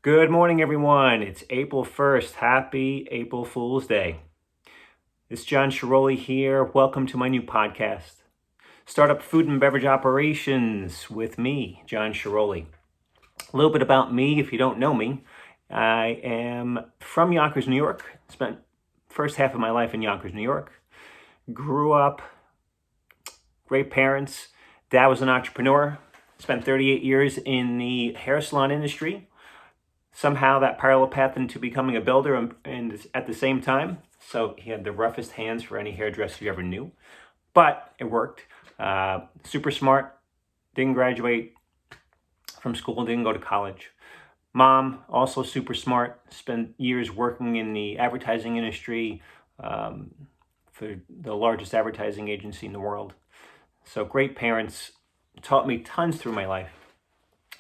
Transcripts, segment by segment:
Good morning, everyone. It's April 1st. Happy April Fool's Day. It's John Schiaroli here. Welcome to my new podcast, Startup Food and Beverage Operations with me, John Schiaroli. A little bit about me, if you don't know me. I am from Yonkers, New York. Spent first half of my life in Yonkers, New York. Grew up, great parents. Dad was an entrepreneur. Spent 38 years in the hair salon industry. Somehow that parallel path into becoming a builder and at the same time. So he had the roughest hands for any hairdresser you ever knew. But it worked. Super smart. Didn't graduate from school, didn't go to college. Mom, also super smart. Spent years working in the advertising industry for the largest advertising agency in the world. So great parents, taught me tons through my life.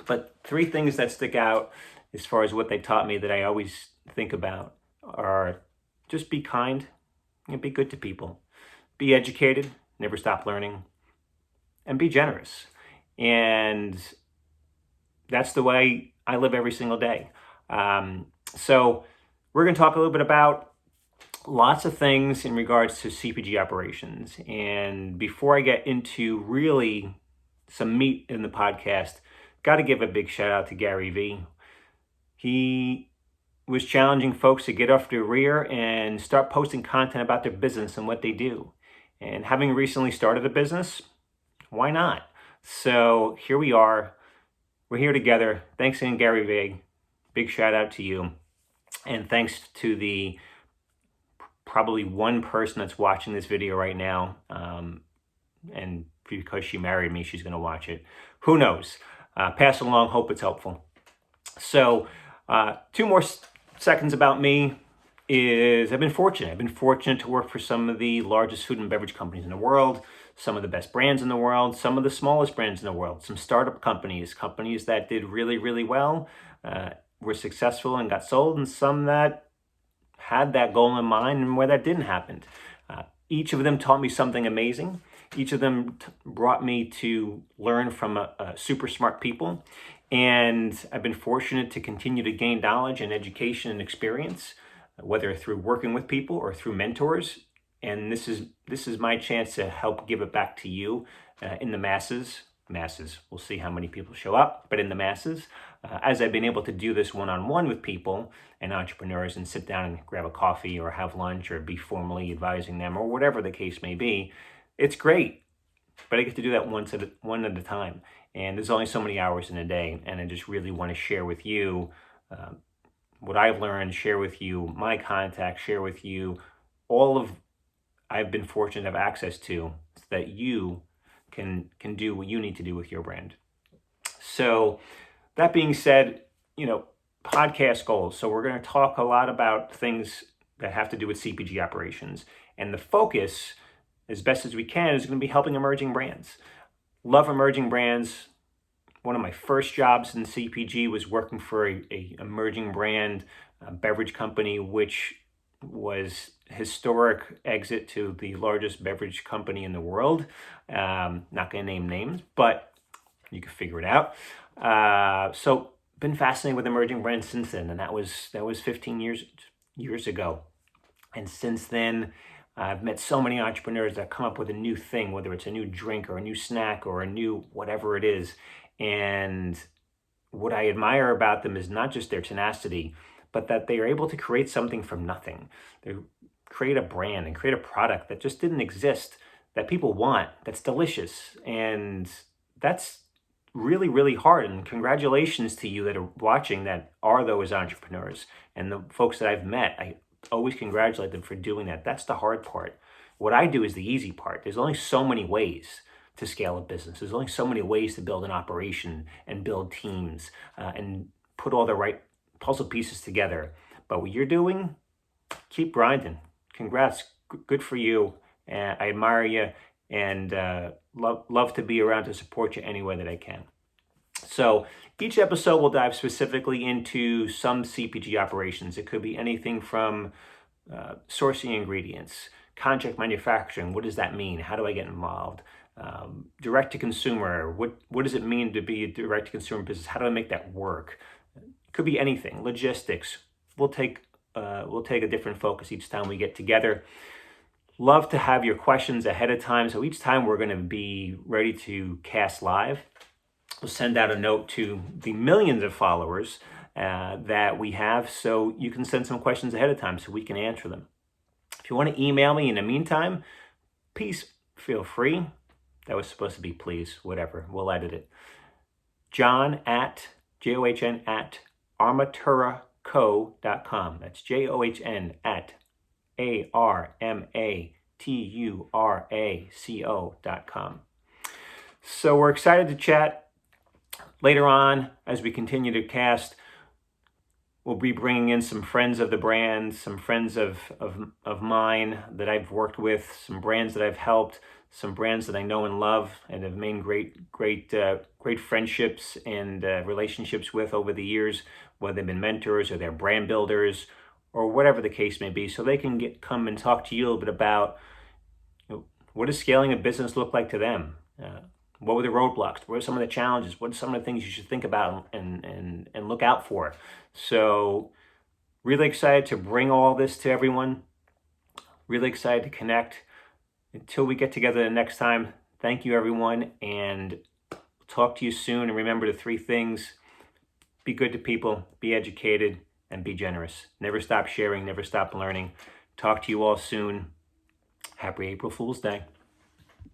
But three things that stick out as far as what they taught me that I always think about are just be kind and be good to people. Be educated, never stop learning, and be generous. And that's the way I live every single day. So we're going to talk a little bit about lots of things in regards to CPG operations. And before I get into really some meat in the podcast, got to give a big shout out to Gary Vee. He was challenging folks to get off their rear and start posting content about their business and what they do. And having recently started a business, why not? So here we are. We're here together. Thanks again, Gary Vee. Big shout out to you. And thanks to the probably one person that's watching this video right now. And because she married me, she's going to watch it. Who knows? Pass it along. Hope it's helpful. So two more seconds about me is I've been fortunate. I've been fortunate to work for some of the largest food and beverage companies in the world, some of the best brands in the world, some of the smallest brands in the world, some startup companies that did really, really well, were successful and got sold, and some that had that goal in mind and where that didn't happen. Each of them taught me something amazing. Each of them brought me to learn from super smart people. And I've been fortunate to continue to gain knowledge and education and experience, whether through working with people or through mentors. And this is my chance to help give it back to you in the masses. We'll see how many people show up, but in the masses, as I've been able to do this one-on-one with people and entrepreneurs and sit down and grab a coffee or have lunch or be formally advising them or whatever the case may be, it's great. But I get to do that one at a time. And there's only so many hours in a day. And I just really want to share with you what I've learned, share with you my contacts, share with you all of I've been fortunate to have access to so that you can do what you need to do with your brand. So that being said, podcast goals. So we're going to talk a lot about things that have to do with CPG operations. And the focus, as best as we can, is going to be helping emerging brands. Love emerging brands. One of my first jobs in CPG was working for a emerging brand beverage company, which was historic exit to the largest beverage company in the world. Not going to name names, but you can figure it out. So been fascinated with emerging brands since then, and that was 15 years ago. And since then, I've met so many entrepreneurs that come up with a new thing, whether it's a new drink or a new snack or a new whatever it is. And what I admire about them is not just their tenacity, but that they are able to create something from nothing. They create a brand and create a product that just didn't exist, that people want, that's delicious. And that's really, really hard. And congratulations to you that are watching that are those entrepreneurs. And the folks that I've met, I always congratulate them for doing that. That's the hard part. What I do is the easy part. There's only so many ways to scale a business. There's only so many ways to build an operation and build teams and put all the right puzzle pieces together. But what you're doing, keep grinding. Congrats. Good for you. I admire you and love to be around to support you any way that I can. So each episode will dive specifically into some CPG operations. It could be anything from sourcing ingredients, contract manufacturing. What does that mean? How do I get involved? Direct to consumer. What does it mean to be a direct to consumer business? How do I make that work? Could be anything, logistics. We'll take a different focus each time we get together. Love to have your questions ahead of time. So each time we're going to be ready to cast live, we'll send out a note to the millions of followers that we have, so you can send some questions ahead of time so we can answer them. If you want to email me in the meantime, please feel free. That was supposed to be please, whatever. We'll edit it. John at armaturaco.com. That's JOHN at ARMATURACO.com. So we're excited to chat later on as we continue to cast. We'll be bringing in some friends of the brand, some friends of mine that I've worked with, some brands that I've helped, some brands that I know and love and have made great friendships and relationships with over the years, whether they've been mentors or they're brand builders or whatever the case may be, so they can come and talk to you a little bit about, what does scaling a business look like to them? What were the roadblocks? What are some of the challenges? What are some of the things you should think about and look out for? So really excited to bring all this to everyone. Really excited to connect. Until we get together the next time, thank you everyone, and talk to you soon. And remember the 3 things: be good to people, be educated, and be generous. Never stop sharing, never stop learning. Talk to you all soon. Happy April Fool's Day.